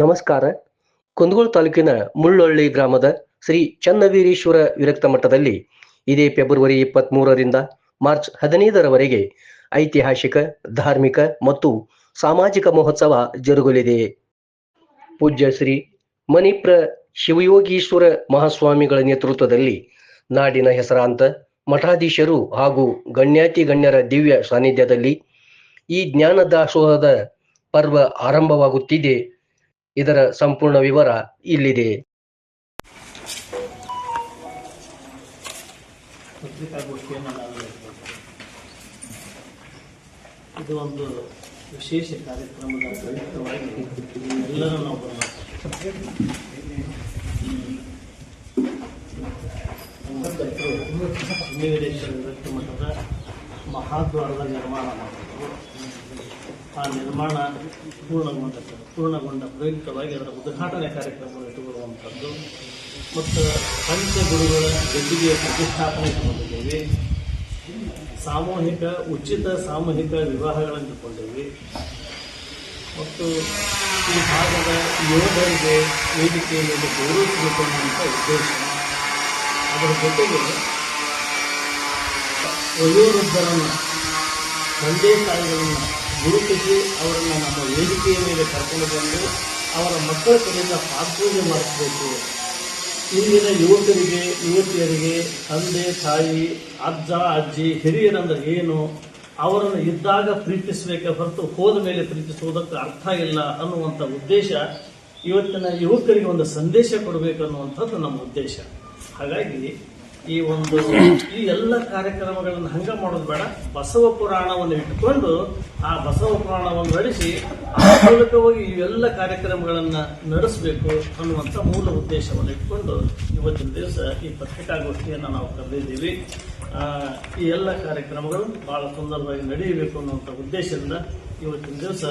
ನಮಸ್ಕಾರ. ಕುಂದಗೋಳ ತಾಲೂಕಿನ ಮುಳ್ಳೊಳ್ಳಿ ಗ್ರಾಮದ ಶ್ರೀ ಚನ್ನವೀರೇಶ್ವರ ವಿರಕ್ತ ಮಠದಲ್ಲಿ ಇದೇ ಫೆಬ್ರವರಿ 23ರಿಂದ ಮಾರ್ಚ್ 15ರವರೆಗೆ ಐತಿಹಾಸಿಕ, ಧಾರ್ಮಿಕ ಮತ್ತು ಸಾಮಾಜಿಕ ಮಹೋತ್ಸವ ಜರುಗಲಿದೆ. ಪೂಜ್ಯ ಶ್ರೀ ಮಣಿಪ್ರ ಶಿವಯೋಗೀಶ್ವರ ಮಹಾಸ್ವಾಮಿಗಳ ನೇತೃತ್ವದಲ್ಲಿ ನಾಡಿನ ಹೆಸರಾಂತ ಮಠಾಧೀಶರು ಹಾಗೂ ಗಣ್ಯಾತಿ ಗಣ್ಯರ ದಿವ್ಯ ಸಾನ್ನಿಧ್ಯದಲ್ಲಿ ಈ ಜ್ಞಾನ ದಾಸೋಹದ ಪರ್ವ ಆರಂಭವಾಗುತ್ತಿದೆ. ಇದರ ಸಂಪೂರ್ಣ ವಿವರ ಇಲ್ಲಿದೆ. ಇದು ಒಂದು ವಿಶೇಷ ಕಾರ್ಯಕ್ರಮದ ಪ್ರಯುಕ್ತವಾಗಿ ಎಲ್ಲರೂ ನಾವು ಚನ್ನವೀರೇಶ್ವರ ವಿರಕ್ತ ಮಠದ ಮಹಾದ್ವಾರದ ನಿರ್ಮಾಣ ಮಾಡಿದ್ರು. ಆ ನಿರ್ಮಾಣ ಪೂರ್ಣಗೊಂಡ ಪ್ರಯುಕ್ತವಾಗಿ ಅದರ ಉದ್ಘಾಟನೆ ಕಾರ್ಯಕ್ರಮವನ್ನು ಇಟ್ಟುಕೊಳ್ಳುವಂಥದ್ದು ಮತ್ತು ಪಂಚಗುರುಗಳ ಗದ್ದಿಗೆಯ ಪ್ರತಿಷ್ಠಾಪನೆ ಇಟ್ಟುಕೊಂಡಿದ್ದೇವೆ. ಉಚಿತ ಸಾಮೂಹಿಕ ವಿವಾಹಗಳನ್ನು ಇಟ್ಟುಕೊಂಡಿದ್ದೇವೆ ಮತ್ತು ಈ ಭಾಗದ ಯೋಧರಿಗೆ ವೇದಿಕೆಯ ಮೇಲೆ ಗೌರವಿಸಬೇಕು ಅನ್ನುವಂಥ ಉದ್ದೇಶ. ಅದರ ಜೊತೆಗೆ ವಯೋವೃದ್ಧರನ್ನು, ತಂದೆ ತಾಯಿಗಳನ್ನು ಗುರುತಿಸಿ ಅವರನ್ನು ನಮ್ಮ ವೇದಿಕೆಯ ಮೇಲೆ ಕರ್ಕೊಂಡು ಬಂದು ಅವರ ಮಕ್ಕಳ ಕಡೆಯಿಂದ ಪಾದಪೂಜೆ ಮಾಡಿಸಬೇಕು. ಇಂದಿನ ಯುವಕರಿಗೆ, ಯುವತಿಯರಿಗೆ ತಂದೆ ತಾಯಿ, ಅಜ್ಜ ಅಜ್ಜಿ, ಹಿರಿಯರಂದ್ರೆ ಏನು, ಅವರನ್ನು ಇದ್ದಾಗ ಪ್ರೀತಿಸಬೇಕೆ ಹೊರತು ಹೋದ ಮೇಲೆ ಪ್ರೀತಿಸುವುದಕ್ಕೆ ಅರ್ಥ ಇಲ್ಲ ಅನ್ನುವಂಥ ಉದ್ದೇಶ. ಇವತ್ತಿನ ಯುವಕರಿಗೆ ಒಂದು ಸಂದೇಶ ಕೊಡಬೇಕನ್ನುವಂಥದ್ದು ನಮ್ಮ ಉದ್ದೇಶ. ಹಾಗಾಗಿ ಈ ಎಲ್ಲ ಕಾರ್ಯಕ್ರಮಗಳನ್ನು ಹಂಗ ಮಾಡೋದು ಬೇಡ, ಬಸವ ಪುರಾಣವನ್ನು ಇಟ್ಟುಕೊಂಡು ಆ ಬಸವ ಪುರಾಣವನ್ನು ನಡೆಸಿ ಆ ಮೂಲಕವಾಗಿ ಇವೆಲ್ಲ ಕಾರ್ಯಕ್ರಮಗಳನ್ನು ನಡೆಸಬೇಕು ಅನ್ನುವಂಥ ಮೂಲ ಉದ್ದೇಶವನ್ನು ಇಟ್ಕೊಂಡು ಇವತ್ತಿನ ದಿವಸ ಈ ಪತ್ರಿಕಾಗೋಷ್ಠಿಯನ್ನು ನಾವು ಕರೆದಿದ್ದೀವಿ. ಈ ಎಲ್ಲ ಕಾರ್ಯಕ್ರಮಗಳು ಬಹಳ ಸುಂದರವಾಗಿ ನಡೆಯಬೇಕು ಅನ್ನುವಂಥ ಉದ್ದೇಶದಿಂದ ಇವತ್ತಿನ ದಿವಸ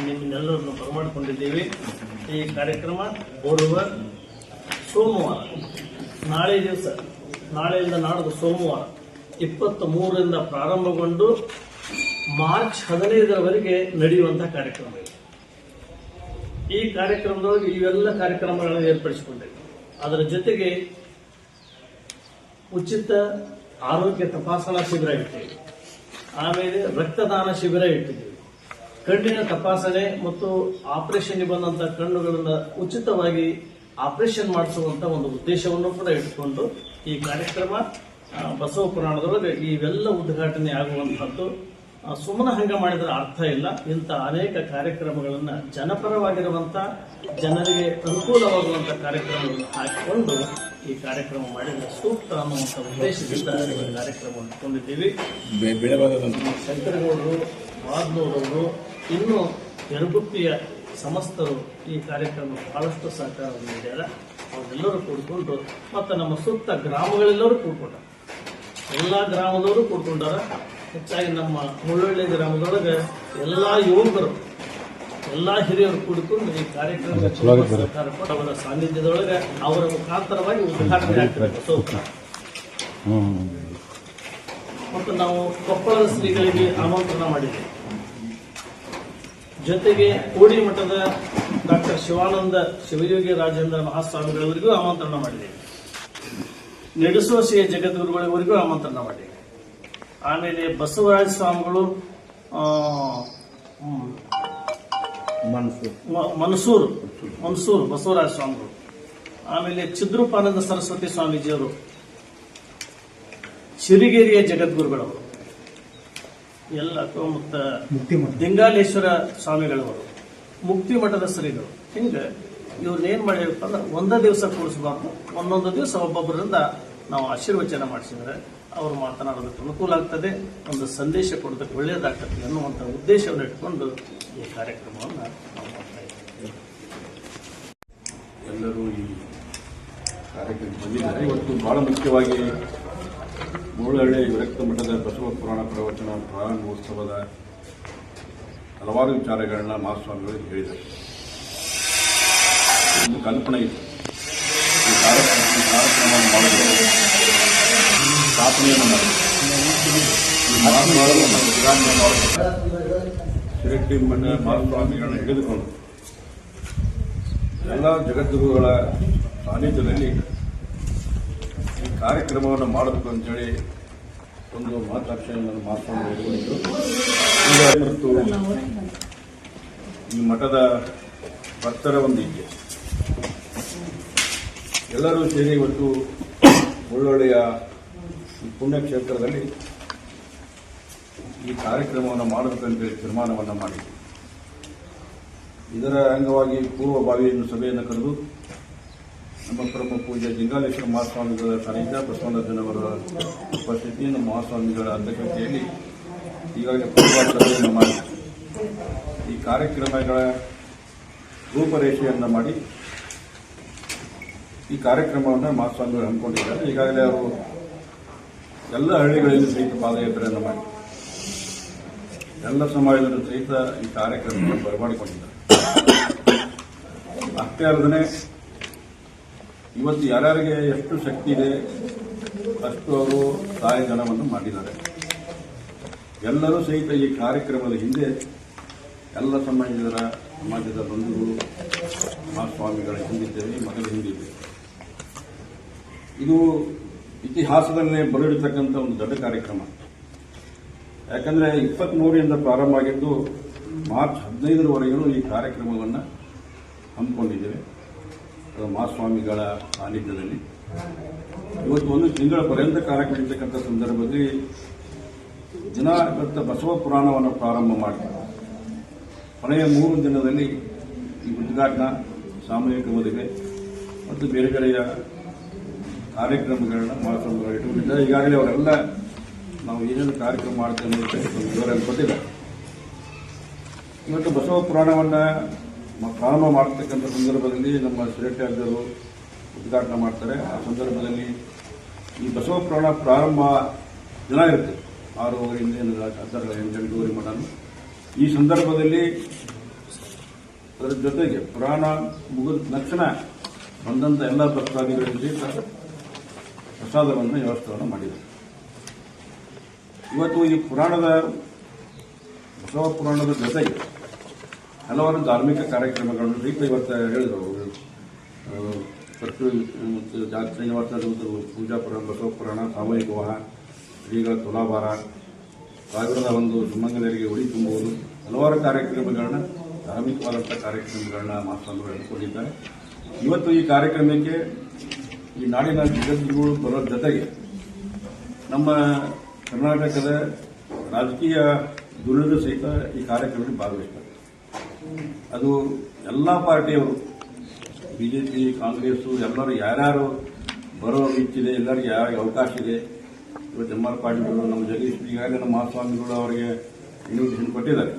ನಿಮ್ಮನ್ನೆಲ್ಲರನ್ನು ಬರಮಾಡಿಕೊಂಡಿದ್ದೀವಿ. ಈ ಕಾರ್ಯಕ್ರಮ ಬರುವ ಸೋಮವಾರ, ನಾಳೆಯಿಂದ ನಾಡ್ದು ಸೋಮವಾರ 23ರಿಂದ ಪ್ರಾರಂಭಗೊಂಡು ಮಾರ್ಚ್ 15ರವರೆಗೆ ನಡೆಯುವಂತಹ ಕಾರ್ಯಕ್ರಮ ಇದೆ. ಈ ಕಾರ್ಯಕ್ರಮದೊಳಗೆ ಇವೆಲ್ಲ ಕಾರ್ಯಕ್ರಮಗಳನ್ನು ಏರ್ಪಡಿಸಿಕೊಂಡಿವೆ. ಅದರ ಜೊತೆಗೆ ಉಚಿತ ಆರೋಗ್ಯ ತಪಾಸಣಾ ಶಿಬಿರ ಇಟ್ಟಿದ್ದೀವಿ. ಆಮೇಲೆ ರಕ್ತದಾನ ಶಿಬಿರ ಇಟ್ಟಿದ್ದೀವಿ. ಕಣ್ಣಿನ ತಪಾಸಣೆ ಮತ್ತು ಆಪರೇಷನ್ ಬಂದಂತಹ ಕಣ್ಣುಗಳನ್ನು ಉಚಿತವಾಗಿ ಆಪರೇಷನ್ ಮಾಡಿಸುವಂತ ಒಂದು ಉದ್ದೇಶವನ್ನು ಕೂಡ ಇಟ್ಟುಕೊಂಡು ಈ ಕಾರ್ಯಕ್ರಮ ಬಸವ ಪುರಾಣದೊಳಗೆ ಇವೆಲ್ಲ ಉದ್ಘಾಟನೆ ಆಗುವಂತಹದ್ದು. ಸುಮ್ಮನೆ ಹಂಗ ಮಾಡಿದ್ರೆ ಅರ್ಥ ಇಲ್ಲ. ಇಂಥ ಅನೇಕ ಕಾರ್ಯಕ್ರಮಗಳನ್ನು ಜನಪರವಾಗಿರುವಂತ, ಜನರಿಗೆ ಅನುಕೂಲವಾಗುವಂತ ಕಾರ್ಯಕ್ರಮಗಳನ್ನು ಹಾಕಿಕೊಂಡು ಈ ಕಾರ್ಯಕ್ರಮ ಮಾಡಿದ್ರೆ ಸೂಕ್ತ ಅನ್ನುವಂಥ ಉದ್ದೇಶದಿಂದ ಈ ಕಾರ್ಯಕ್ರಮವನ್ನು ಇಟ್ಕೊಂಡಿದ್ದೀವಿ. ಶಂಕರಗೌಡರು, ವಾದ್ನೂರವರು, ಇನ್ನು ಯರಗುಪ್ಪಿಯ ಸಮಸ್ತರು ಈ ಕಾರ್ಯಕ್ರಮ ಬಹಳಷ್ಟು ಸಹಕಾರವನ್ನು ನೀಡ್ಯಾರ. ಅವರೆಲ್ಲರೂ ಕೂಡಿಕೊಂಡು ಮತ್ತು ನಮ್ಮ ಸುತ್ತ ಗ್ರಾಮಗಳೆಲ್ಲರೂ ಕೂಡ್ಕೊಂಡಾರ. ಎಲ್ಲ ಗ್ರಾಮದವರು ಕೂಡ್ಕೊಂಡಾರ. ಹೆಚ್ಚಾಗಿ ನಮ್ಮ ಮುಳ್ಳೊಳ್ಳಿ ಗ್ರಾಮದೊಳಗೆ ಎಲ್ಲ ಯುವಕರು, ಎಲ್ಲ ಹಿರಿಯರು ಕೂಡಿಕೊಂಡು ಈ ಕಾರ್ಯಕ್ರಮ ಸಹಕಾರ ಕೊಟ್ಟು ಅವರ ಸಾನ್ನಿಧ್ಯದೊಳಗೆ ಅವರ ಮುಖಾಂತರವಾಗಿ ಉದ್ಘಾಟನೆ ಆಗ್ತದೆ. ಮತ್ತು ನಾವು ಕೊಪ್ಪಳದ ಶ್ರೀಗಳಿಗೆ ಆಮಂತ್ರಣ ಮಾಡಿದ್ದೇವೆ. ಜೊತೆಗೆ ಕೋಡಿ ಮಠದ ಡಾಕ್ಟರ್ ಶಿವಾನಂದ ಶಿವಯೋಗಿ ರಾಜೇಂದ್ರ ಮಹಾಸ್ವಾಮಿಗಳವರಿಗೂ ಆಮಂತ್ರಣ ಮಾಡಿದ್ದೇವೆ. ನೆಡಸೋಸಿಯ ಜಗದ್ಗುರುಗಳವರಿಗೂ ಆಮಂತ್ರಣ ಮಾಡಿದ್ದೇವೆ. ಆಮೇಲೆ ಬಸವರಾಜ ಸ್ವಾಮಿಗಳು, ಮನ್ಸೂರು ಬಸವರಾಜ ಸ್ವಾಮಿಗಳು, ಆಮೇಲೆ ಚಿದ್ರೂಪಾನಂದ ಸರಸ್ವತಿ ಸ್ವಾಮೀಜಿಯವರು, ಶಿರಿಗೇರಿಯ ಜಗದ್ಗುರುಗಳವರು ಎಲ್ಲ, ಮತ್ತು ದಿಂಗಾಲೇಶ್ವರ ಸ್ವಾಮಿಗಳವರು, ಮುಕ್ತಿ ಮಠದ ಶ್ರೀಗಳು. ಹಿಂಗೆ ಇವ್ರನ್ನೇನ್ ಮಾಡಿರಪ್ಪ ಅಂದ್ರೆ ಒಂದೇ ದಿವಸ ಕೂಡಿಸಬಾರ್ದು, ಒಂದೊಂದು ದಿವಸ ಒಬ್ಬೊಬ್ಬರಿಂದ ನಾವು ಆಶೀರ್ವಚನ ಮಾಡಿಸಿದ್ರೆ ಅವರು ಮಾತನಾಡೋದಕ್ಕೆ ಅನುಕೂಲ ಆಗ್ತದೆ, ಒಂದು ಸಂದೇಶ ಕೊಡೋದಕ್ಕೆ ಒಳ್ಳೆಯದಾಗ್ತದೆ ಅನ್ನುವಂಥ ಉದ್ದೇಶವನ್ನು ಇಟ್ಕೊಂಡು ಈ ಕಾರ್ಯಕ್ರಮವನ್ನು ನಾವು ಮಾಡ್ತಾ ಇದ್ದೀವಿ. ಎಲ್ಲರೂ ಈ ಕಾರ್ಯಕ್ರಮ ಬಂದಿದ್ದಾರೆ. ಇವತ್ತು ಬಹಳ ಮುಖ್ಯವಾಗಿ ಮುಳ್ಳೊಳ್ಳಿ ವಿರಕ್ತ ಮಠದ ಬಸವ ಪುರಾಣ ಪ್ರವಚನ ಪ್ರಾರಂಭೋತ್ಸವದ ಹಲವಾರು ವಿಚಾರಗಳನ್ನ ಮಹಾಸ್ವಾಮಿಗಳು ಹೇಳಿದರು. ಒಂದು ಕಲ್ಪನೆ ಇತ್ತು ಈ ಕಾರ್ಯಕ್ರಮವನ್ನು ಮಾಡಲು, ಸ್ಥಾಪನೆಯನ್ನು ಮಾಡಲು. ಶಿರಟ್ಟಿ ಮಠ ಮಹಾಸ್ವಾಮಿಗಳನ್ನ ಹಿಡಿದುಕೊಂಡು ಎಲ್ಲ ಜಗದ್ಗುರುಗಳ ಸಾನ್ನಿಧ್ಯದಲ್ಲಿ ಈ ಕಾರ್ಯಕ್ರಮವನ್ನು ಮಾಡಬೇಕು ಅಂತೇಳಿ ಒಂದು ಮಹತ್ವಾಕಾಂಕ್ಷೆಯನ್ನು ಮಾತನ್ನು ಇಟ್ಕೊಂಡಿದ್ದು ಮತ್ತು ಈ ಮಠದ ಭಕ್ತರ ಒಂದಿಗೆ ಎಲ್ಲರೂ ಸೇರಿ ಇವತ್ತು ಒಳ್ಳೊಳ್ಳೆಯ ಈ ಪುಣ್ಯಕ್ಷೇತ್ರದಲ್ಲಿ ಈ ಕಾರ್ಯಕ್ರಮವನ್ನು ಮಾಡಬೇಕಂತೇಳಿ ತೀರ್ಮಾನವನ್ನು ಮಾಡಿದ್ವಿ. ಇದರ ಅಂಗವಾಗಿ ಪೂರ್ವಭಾವಿ ಸಭೆಯನ್ನು ಕರೆದು ನಮ್ಮ ಪ್ರಮುಖ ಪೂಜ್ಯ ಜಿಂಗಾಲೇಶ್ವರ ಮಹಾಸ್ವಾಮಿಗಳ ಸಾನ್ನಿಧ್ಯ ಬಸವಣ್ಣನವರ ಉಪಸ್ಥಿತಿ ನಮ್ಮ ಮಹಾಸ್ವಾಮಿಗಳ ಅಧ್ಯಕ್ಷತೆಯಲ್ಲಿ ಈಗಾಗಲೇ ಪೂರ್ವಭಾವಿ ಸಭೆಯನ್ನು ಮಾಡಿ ಈ ಕಾರ್ಯಕ್ರಮಗಳ ರೂಪರೇಷೆಯನ್ನು ಮಾಡಿ ಈ ಕಾರ್ಯಕ್ರಮವನ್ನು ಮಹಾಸ್ವಾಮಿಗಳು ಹಮ್ಮಿಕೊಂಡಿದ್ದಾರೆ. ಈಗಾಗಲೇ ಅವರು ಎಲ್ಲ ಹಳ್ಳಿಗಳಲ್ಲಿ ಸಹಿತ ಪಾದಯಾತ್ರೆಯನ್ನು ಮಾಡಿ ಎಲ್ಲ ಸಮಾಜದಲ್ಲೂ ಸಹಿತ ಈ ಕಾರ್ಯಕ್ರಮವನ್ನು ಬರಮಾಡಿಕೊಂಡಿದ್ದಾರೆ. ಅಷ್ಟೇ ಅಲ್ಲದೆ ಇವತ್ತು ಯಾರ್ಯಾರಿಗೆ ಎಷ್ಟು ಶಕ್ತಿ ಇದೆ ಅಷ್ಟು ಅವರು ಸಹಾಯಧನವನ್ನು ಮಾಡಿದ್ದಾರೆ. ಎಲ್ಲರೂ ಸಹಿತ ಈ ಕಾರ್ಯಕ್ರಮದ ಹಿಂದೆ ಎಲ್ಲ ಸಮಾಜದ ಬಂಧುಗಳು ಮಹಾಸ್ವಾಮಿಗಳ ಹಿಂದಿದ್ದೇವೆ, ಮಗದ ಹಿಂದಿದ್ದೇವೆ. ಇದು ಇತಿಹಾಸದಲ್ಲೇ ಬರೆದಿರ್ತಕ್ಕಂಥ ಒಂದು ದೊಡ್ಡ ಕಾರ್ಯಕ್ರಮ. ಯಾಕಂದರೆ 23ರಿಂದ ಪ್ರಾರಂಭ ಆಗಿದ್ದು ಮಾರ್ಚ್ 15ರವರೆಗೂ ಈ ಕಾರ್ಯಕ್ರಮವನ್ನು ಹಮ್ಮಿಕೊಂಡಿದ್ದೇವೆ. ಅದು ಮಹಾಸ್ವಾಮಿಗಳ ಸಾನ್ನಿಧ್ಯದಲ್ಲಿ ಇವತ್ತು ಒಂದು ತಿಂಗಳ ಪರ್ಯಂತ ಕಾರ್ಯಕ್ರಮ ಇರ್ತಕ್ಕಂಥ ಸಂದರ್ಭದಲ್ಲಿ ದಿನ ಇವತ್ತು ಬಸವ ಪುರಾಣವನ್ನು ಪ್ರಾರಂಭ ಮಾಡಿ ಕೊನೆಯ 3 ದಿನದಲ್ಲಿ ಈ ಉದ್ಘಾಟನಾ ಸಾಮೂಹಿಕ ಮದುವೆ ಮತ್ತು ಬೇರೆ ಬೇರೆಯ ಕಾರ್ಯಕ್ರಮಗಳನ್ನ ಮಹಾಸ್ವಾಮಿಗಳು ಇಟ್ಟುಕೊಂಡಿದ್ದಾರೆ. ಈಗಾಗಲೇ ಅವರೆಲ್ಲ ನಾವು ಏನೇನು ಕಾರ್ಯಕ್ರಮ ಮಾಡ್ತೇವೆ ಅನ್ನೋದಕ್ಕೆ ವಿವರಣೆ ಕೊಟ್ಟಿದ್ದಾರೆ. ಇವತ್ತು ಬಸವ ಪುರಾಣವನ್ನು ಪ್ರಾರಂಭ ಮಾಡತಕ್ಕಂಥ ಸಂದರ್ಭದಲ್ಲಿ ನಮ್ಮ ಶ್ರೇಷ್ಠರು ಉದ್ಘಾಟನೆ ಮಾಡ್ತಾರೆ. ಆ ಸಂದರ್ಭದಲ್ಲಿ ಈ ಬಸವ ಪುರಾಣ ಪ್ರಾರಂಭ ದಿನ ಇರುತ್ತೆ 6:30 8 ಗಂಟೆವರೆಗೆ ಮಠ. ಈ ಸಂದರ್ಭದಲ್ಲಿ ಅದರ ಜೊತೆಗೆ ಪುರಾಣ ಮುಗಿದ ತಕ್ಷಣ ಬಂದಂಥ ಎಲ್ಲ ಭಕ್ತಾದಿಗಳಿಗೆ ಪ್ರಸಾದವನ್ನು ವ್ಯವಸ್ಥೆಯನ್ನು ಮಾಡಿದ್ದಾರೆ. ಇವತ್ತು ಈ ಬಸವ ಪುರಾಣದ ಜೊತೆಗೆ ಹಲವಾರು ಧಾರ್ಮಿಕ ಕಾರ್ಯಕ್ರಮಗಳನ್ನು ಸಹಿತ ಇವತ್ತು ಹೇಳಿದರು. ಮತ್ತು ಶ್ರೀನಿವಾಸ ಪೂಜಾ ಪುರಾಣ, ಬಸವ ಪುರಾಣ, ಸಾಮೂಹಿಕ ವಿವಾಹ, ಶ್ರೀಗಳ ತುಲಾಭಾರ, ಸಾವಿರದ ಒಂದು ಸುಮಂಗಲರಿಗೆ ಉಡಿ ತುಂಬುವುದು, ಹಲವಾರು ಕಾರ್ಯಕ್ರಮಗಳನ್ನ ಧಾರ್ಮಿಕವಾದಂಥ ಕಾರ್ಯಕ್ರಮಗಳನ್ನ ಮಹಾಸ್ವಾಮಿಗಳು ಹಮ್ಮಿಕೊಂಡಿದ್ದಾರೆ. ಇವತ್ತು ಈ ಕಾರ್ಯಕ್ರಮಕ್ಕೆ ಈ ನಾಡಿನ ಜಗದ್ಗುರುಗಳು ಬರೋ ಜೊತೆಗೆ ನಮ್ಮ ಕರ್ನಾಟಕದ ರಾಜಕೀಯ ದುರ್ಗರು ಸಹಿತ ಈ ಕಾರ್ಯಕ್ರಮದಲ್ಲಿ ಭಾಗವಹಿಸ್ತಾರೆ. ಅದು ಎಲ್ಲ ಪಾರ್ಟಿಯವರು, ಬಿಜೆಪಿ, ಕಾಂಗ್ರೆಸ್ಸು, ಎಲ್ಲರೂ ಯಾರ್ಯಾರು ಬರೋ ರೀತಿದೆ, ಎಲ್ಲರಿಗೆ ಯಾರಿಗೆ ಅವಕಾಶ ಇದೆ. ಇವತ್ತು ಎಂ.ಆರ್. ಪಾಟೀಲ್, ನಮ್ಮ ಜಗದೀಶ್, ಈಗಾಗಲೇ ನಮ್ಮ ಮಹಾಸ್ವಾಮಿಗಳು ಅವರಿಗೆ ಇನ್ವಿಟೇಷನ್ ಕೊಟ್ಟಿದ್ದಾರೆ.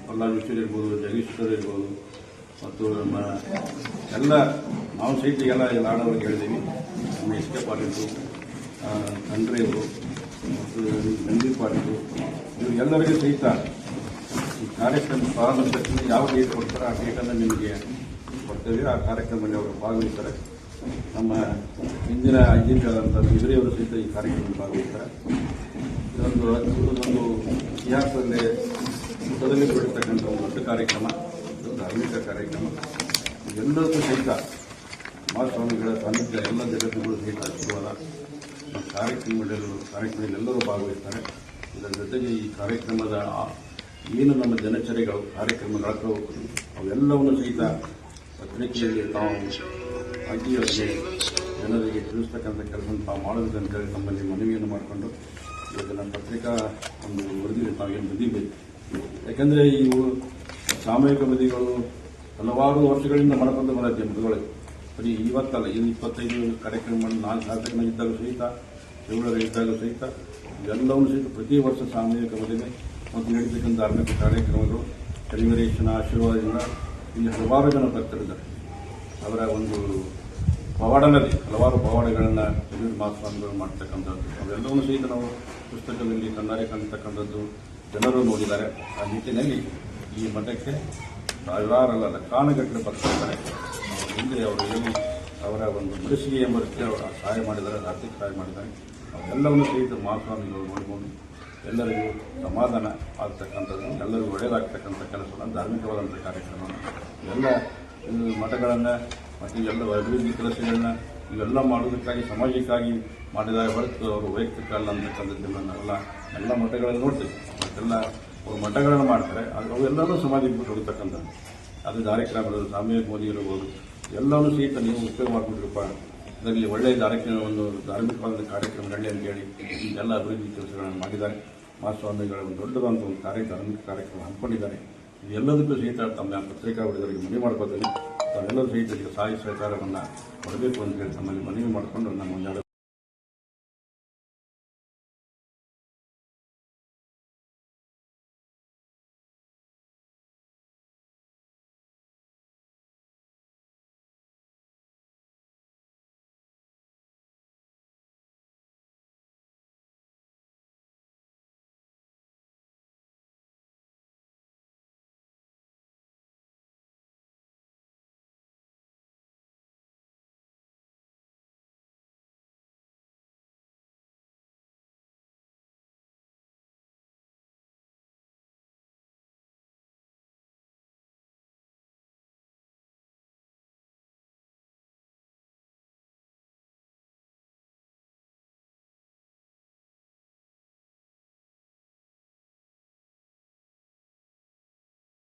ಪ್ರಹ್ಲಾದ್ ಜೋಶಿ ಇರ್ಬೋದು, ಜಗದೀಶ್ ಇರ್ಬೋದು, ಮತ್ತು ನಮ್ಮ ಎಲ್ಲ ನಾವು ಸಹಿತ ಎಲ್ಲ ಆಡೋರಿಗೆ ಹೇಳಿದ್ದೀವಿ. ನಮ್ಮ ಎಸ್.ಕೆ. ಪಾಟೀಲು, ಖಂಡ್ರೆಯವರು ಮತ್ತು ನಂದಿ ಪಾಟೀಲು, ಇವರಿಗೆಲ್ಲರಿಗೂ ಸಹಿತ ಈ ಕಾರ್ಯಕ್ರಮ ಪ್ರಾರಂಭ ಯಾವ ಡೇಟ್ ಕೊಡ್ತಾರೆ ಆ ಡೇಟನ್ನು ನಿಮಗೆ ಕೊಡ್ತೇವೆ. ಆ ಕಾರ್ಯಕ್ರಮದಲ್ಲಿ ಅವರು ಭಾಗವಹಿಸ್ತಾರೆ. ನಮ್ಮ ಹಿಂದಿನ ಐಜಿಪಿ ಆದಂಥ ಬಿದ್ರಿಯವರು ಸಹಿತ ಈ ಕಾರ್ಯಕ್ರಮದಲ್ಲಿ ಭಾಗವಹಿಸ್ತಾರೆ. ಇದೊಂದು ಇತಿಹಾಸದಲ್ಲಿ ಪುಟದಲ್ಲಿ ಬಿಡಿರ್ತಕ್ಕಂಥ ಒಂದು ದೊಡ್ಡ ಕಾರ್ಯಕ್ರಮ, ಧಾರ್ಮಿಕ ಕಾರ್ಯಕ್ರಮ. ಎಲ್ಲರಿಗೂ ಸಹಿತ ಮಹಾಸ್ವಾಮಿಗಳ ಸಾನ್ನಿಧ್ಯ, ಎಲ್ಲ ಜಗತ್ತುಗಳು ಸಹಿತ ಆಶೀರ್ವಾದ. ಕಾರ್ಯಕ್ರಮದಲ್ಲಿ ಎಲ್ಲರೂ ಭಾಗವಹಿಸ್ತಾರೆ. ಇದರ ಜೊತೆಗೆ ಈ ಕಾರ್ಯಕ್ರಮದ ಏನು ನಮ್ಮ ದಿನಚರಿಗಳು, ಕಾರ್ಯಕ್ರಮಗಳು ಅವೆಲ್ಲವನ್ನು ಸಹಿತ ಪತ್ರಿಕೆಯಲ್ಲಿ ತಾವು ಹಾಕಿ ಜನರಿಗೆ ತಿಳಿಸ್ತಕ್ಕಂಥ ಕೆಲಸ ತಾವು ಮಾಡಬೇಕು ಅಂತೇಳಿ ನಮ್ಮಲ್ಲಿ ಮನವಿಯನ್ನು ಮಾಡಿಕೊಂಡು ಇವತ್ತು ನಮ್ಮ ಪತ್ರಿಕಾ ಒಂದು ವರದಿ ತಾವೇನು ಬಂದಿದ್ದೇವೆ. ಯಾಕಂದರೆ ಇವು ಸಾಮೂಹಿಕ ಮದುವೆಗಳು ಹಲವಾರು ವರ್ಷಗಳಿಂದ ಮಾಡ್ಕೊಂಡು ಬರುತ್ತೆ. ಮದುವೆಗಳಿಗೆ ಬರೀ ಇವತ್ತಲ್ಲ, ಇದು 25 ಕಾರ್ಯಕ್ರಮ 4 ಶಾಸಕನ ಇದ್ದಾಗ ಸಹಿತ, ಶಿವಳರ ಇದ್ದಾಗ ಸಹಿತ ಇವೆಲ್ಲವೂ ಸಹಿತ ಪ್ರತಿ ವರ್ಷ ಸಾಮೂಹಿಕ ಮದುವೆ ಮತ್ತು ನಡೀತಕ್ಕಂಥ ಧಾರ್ಮಿಕ ಕಾರ್ಯಕ್ರಮಗಳು ಕಲಿವರೇಶನ ಆಶೀರ್ವಾದದಿಂದ ಇಲ್ಲಿ ಹಲವಾರು ಜನ ಭಕ್ತರಿದ್ದಾರೆ. ಅವರ ಒಂದು ಪವಾಡನಲ್ಲಿ ಹಲವಾರು ಪವಾಡಗಳನ್ನು ಮಹಾಸ್ವಾಮಿಗಳು ಮಾಡ್ತಕ್ಕಂಥದ್ದು ಅವೆಲ್ಲವನ್ನೂ ಸಹಿತ ನಾವು ಪುಸ್ತಕದಲ್ಲಿ ಕಣ್ಣಾರೆ ಕಾಣ್ತಕ್ಕಂಥದ್ದು ಜನರು ನೋಡಿದ್ದಾರೆ. ಆ ನಿಟ್ಟಿನಲ್ಲಿ ಈ ಮಠಕ್ಕೆ ಸಾವಿರಾರಲ್ಲ ಲಕ್ಷಾನುಗಟ್ಟಲೆ ಬರ್ತಿದ್ದಾರೆ. ಹಿಂದೆ ಅವರು ಏನು ಅವರ ಒಂದು ಮನಸ್ಸಿಗೆ ಎಂಬ ರೀತಿ ಅವರು ಸಹಾಯ ಮಾಡಿದ್ದಾರೆ, ಆರ್ಥಿಕ ಸಹಾಯ ಮಾಡಿದ್ದಾರೆ. ಅವೆಲ್ಲವನ್ನೂ ಸಹಿತ ಮಹಾಸ್ವಾಮಿಗಳು ನೋಡಿಕೊಂಡು ಎಲ್ಲರಿಗೂ ಸಮಾಧಾನ ಆಗ್ತಕ್ಕಂಥದ್ದು, ಎಲ್ಲರಿಗೂ ಒಳ್ಳೆಯದಾಗ್ತಕ್ಕಂಥ ಕೆಲಸವನ್ನು ಧಾರ್ಮಿಕವಾದಂಥ ಕಾರ್ಯಕ್ರಮ ಎಲ್ಲ ಮಠಗಳನ್ನು ಮತ್ತು ಇವೆಲ್ಲ ಅಭಿವೃದ್ಧಿ ಕೆಲಸಗಳನ್ನ ಇವೆಲ್ಲ ಮಾಡೋದಕ್ಕಾಗಿ ಸಮಾಜಕ್ಕಾಗಿ ಮಾಡಿದ್ದಾರೆ ಹೊರತು ಅವರು ವೈಯಕ್ತಿಕ ಅಲ್ಲ ಅಂತಕ್ಕಂಥದ್ದೆಲ್ಲ ನಾವೆಲ್ಲ ಎಲ್ಲ ಮಠಗಳಲ್ಲಿ ನೋಡ್ತೀವಿ ಮತ್ತೆಲ್ಲ ಅವರು ಮಠಗಳನ್ನು ಮಾಡ್ತಾರೆ ಆದರೆ ಅವೆಲ್ಲರೂ ಸಮಾಜಕ್ಕೆ ಕೊಡ್ತಕ್ಕಂಥದ್ದು ಅದು ಕಾರ್ಯಕ್ರಮ ಸಾಮೂಹಿಕ ಮೋದಿ ಇರಬಹುದು ಎಲ್ಲವೂ ಸಹಿತ ನೀವು ಉಪಯೋಗ ಮಾಡಿಬಿಟ್ರಪ್ಪ ಇದರಲ್ಲಿ ಒಳ್ಳೆಯ ಒಂದು ಧಾರ್ಮಿಕವಾದ ಕಾರ್ಯಕ್ರಮ ನಡೆ ಅಂತೇಳಿ ಎಲ್ಲ ಅಭಿವೃದ್ಧಿ ಕೆಲಸಗಳನ್ನು ಮಾಡಿದ್ದಾರೆ ಮಹಾಸ್ವಾಮಿಗಳ ಒಂದು ದೊಡ್ಡದಾದಂಥ ಒಂದು ಧಾರ್ಮಿಕ ಕಾರ್ಯಕ್ರಮ ಹಮ್ಮಿಕೊಂಡಿದ್ದಾರೆ ಇದೆಲ್ಲದಕ್ಕೂ ಸಹಿತ ತಮ್ಮ ಪತ್ರಿಕಾ ವರದಿಯವರಿಗೆ ಮನವಿ ಮಾಡ್ಕೋತೀನಿ ತಾವೆಲ್ಲರೂ ಸಹಿತ ಸಹಾಯ ಸಹಕಾರವನ್ನು ಕೊಡಬೇಕು ಅಂತ ಹೇಳಿ ತಮ್ಮಲ್ಲಿ ಮನವಿ ಮಾಡಿಕೊಂಡು ನಮ್ಮ